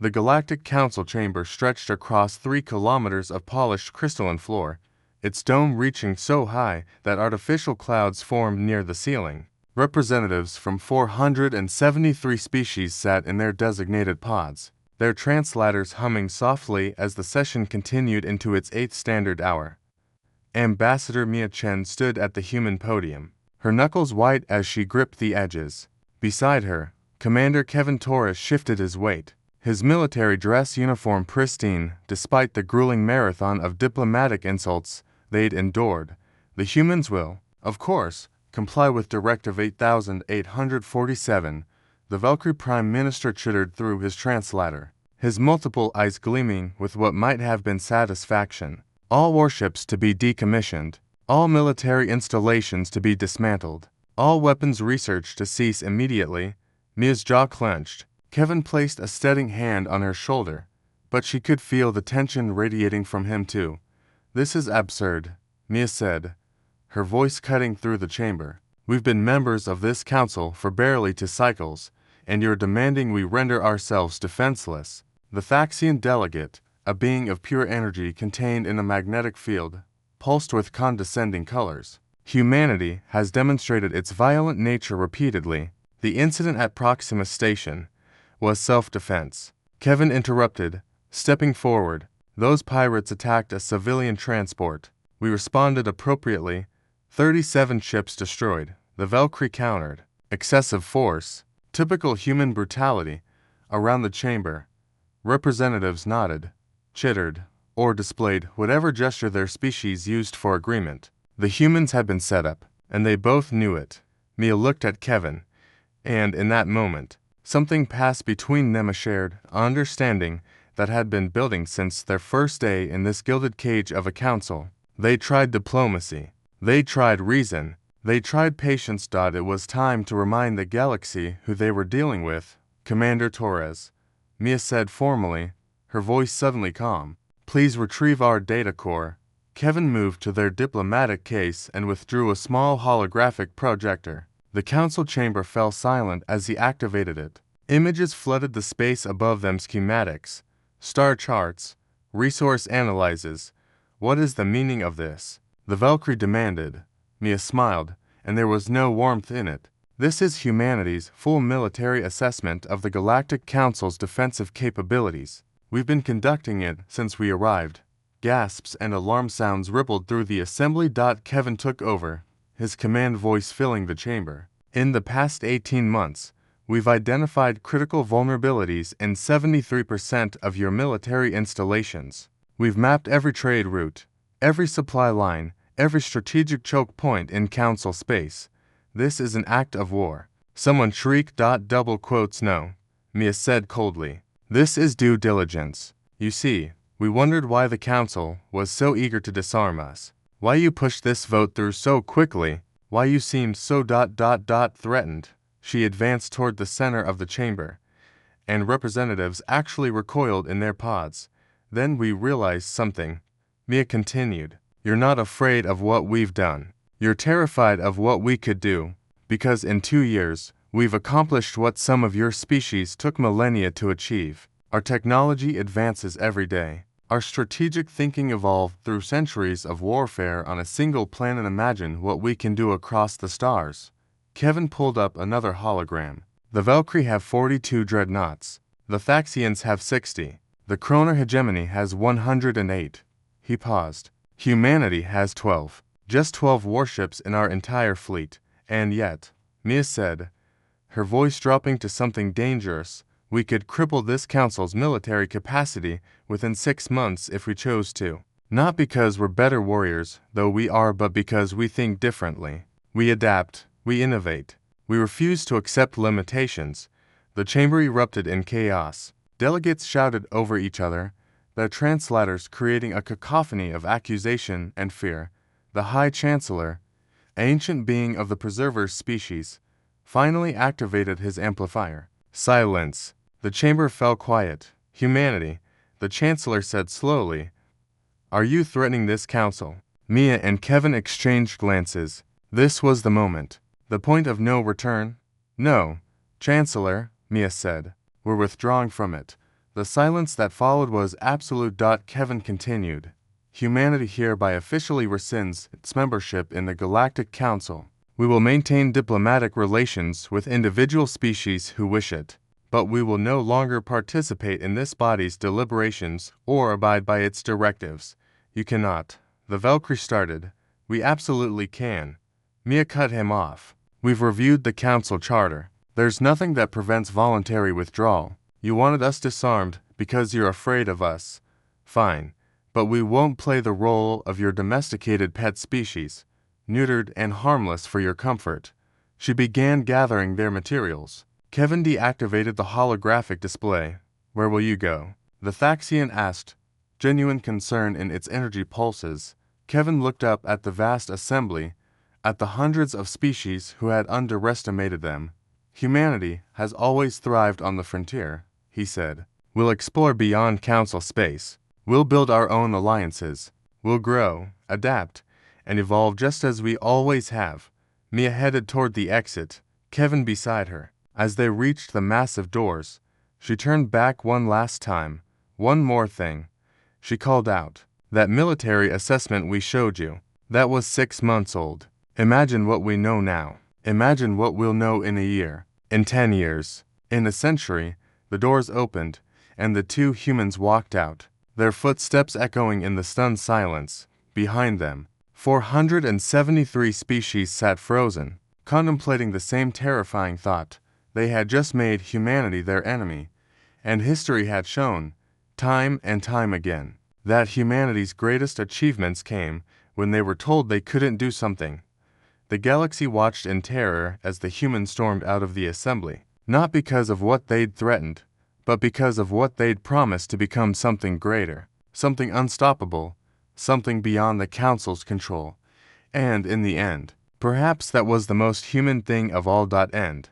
The Galactic Council chamber stretched across 3 kilometers of polished crystalline floor, its dome reaching so high that artificial clouds formed near the ceiling. Representatives from 473 species sat in their designated pods, their translators humming softly as the session continued into its 8th standard hour. Ambassador Mia Chen stood at the human podium, her knuckles white as she gripped the edges. Beside her, Commander Kevin Torres shifted his weight, his military dress uniform pristine despite the grueling marathon of diplomatic insults they'd endured. The humans will, of course, comply with Directive 8847, the Valkyrie Prime Minister chittered through his translator, his multiple eyes gleaming with what might have been satisfaction. All warships to be decommissioned, all military installations to be dismantled, all weapons research to cease immediately. Mia's jaw clenched. Kevin placed a steadying hand on her shoulder, but she could feel the tension radiating from him too. "This is absurd," Mia said, her voice cutting through the chamber. "We've been members of this council for barely 2 cycles, and you're demanding we render ourselves defenseless." The Thaxian delegate, a being of pure energy contained in a magnetic field, pulsed with condescending colors. "Humanity has demonstrated its violent nature repeatedly. The incident at Proxima Station was self-defense." Kevin interrupted, stepping forward. "Those pirates attacked a civilian transport. We responded appropriately. 37 ships destroyed," the Valkyrie countered. "Excessive force, typical human brutality." Around the chamber, representatives nodded, chittered, or displayed whatever gesture their species used for agreement. The humans had been set up, and they both knew it. Mia looked at Kevin, and in that moment, something passed between them, a shared understanding that had been building since their first day in this gilded cage of a council. They tried diplomacy. They tried reason. They tried patience. It was time to remind the galaxy who they were dealing with. "Commander Torres," Mia said formally, her voice suddenly calm, "please retrieve our data core." Kevin moved to their diplomatic case and withdrew a small holographic projector. The council chamber fell silent as he activated it. Images flooded the space above them: schematics, star charts, resource analyses. "What is the meaning of this?" the Valkyrie demanded. Mia smiled, and there was no warmth in it. "This is humanity's full military assessment of the Galactic Council's defensive capabilities. We've been conducting it since we arrived." Gasps and alarm sounds rippled through the assembly. Kevin took over, his command voice filling the chamber. "In the past 18 months, we've identified critical vulnerabilities in 73% of your military installations. We've mapped every trade route, every supply line, every strategic choke point in Council space. This is an act of war." Someone shrieked. "Double quotes no," Mia said coldly. "This is due diligence. You see, we wondered why the Council was so eager to disarm us, why you pushed this vote through so quickly, why you seemed so threatened." She advanced toward the center of the chamber, and representatives actually recoiled in their pods. "Then we realized something," Mia continued. "You're not afraid of what we've done. You're terrified of what we could do, because in 2 years, we've accomplished what some of your species took millennia to achieve. Our technology advances every day. Our strategic thinking evolved through centuries of warfare on a single planet. Imagine what we can do across the stars." Kevin pulled up another hologram. "The Valkyrie have 42 dreadnoughts. The Thaxians have 60. The Kroner hegemony has 108. He paused. "Humanity has 12. Just 12 warships in our entire fleet. And yet," Mia said, her voice dropping to something dangerous, "we could cripple this council's military capacity within 6 months if we chose to. Not because we're better warriors, though we are, but because we think differently. We adapt, we innovate, we refuse to accept limitations." The chamber erupted in chaos. Delegates shouted over each other, their translators creating a cacophony of accusation and fear. The High Chancellor, ancient being of the Preserver's species, finally activated his amplifier. "Silence." The chamber fell quiet. "Humanity," the Chancellor said slowly, "are you threatening this council?" Mia and Kevin exchanged glances. This was the moment. The point of no return? "No, Chancellor," Mia said. "We're withdrawing from it. The silence that followed was absolute. Kevin continued. Humanity hereby officially rescinds its membership in the Galactic Council. We will maintain diplomatic relations with individual species who wish it, but we will no longer participate in this body's deliberations or abide by its directives. You cannot. The Valkyrie started. We absolutely can. Mia cut him off. We've reviewed the Council Charter. There's nothing that prevents voluntary withdrawal. You wanted us disarmed because you're afraid of us. Fine, but we won't play the role of your domesticated pet species, neutered and harmless for your comfort. She began gathering their materials. Kevin deactivated the holographic display. Where will you go? The Thaxian asked, genuine concern in its energy pulses. Kevin looked up at the vast assembly, at the hundreds of species who had underestimated them. Humanity has always thrived on the frontier, he said. We'll explore beyond Council space. We'll build our own alliances. We'll grow, adapt, and evolve just as we always have. Mia headed toward the exit, Kevin beside her. As they reached the massive doors, she turned back one last time. One more thing. She called out. That military assessment we showed you, that was 6 months old. Imagine what we know now. Imagine what we'll know in a year, in 10 years, in a century. The doors opened, and the two humans walked out, their footsteps echoing in the stunned silence. Behind them, 473 species sat frozen, contemplating the same terrifying thought. They had just made humanity their enemy, and history had shown, time and time again, that humanity's greatest achievements came when they were told they couldn't do something. The galaxy watched in terror as the humans stormed out of the assembly, not because of what they'd threatened, but because of what they'd promised to become something greater, something unstoppable, something beyond the Council's control. And in the end, perhaps that was the most human thing of all. End.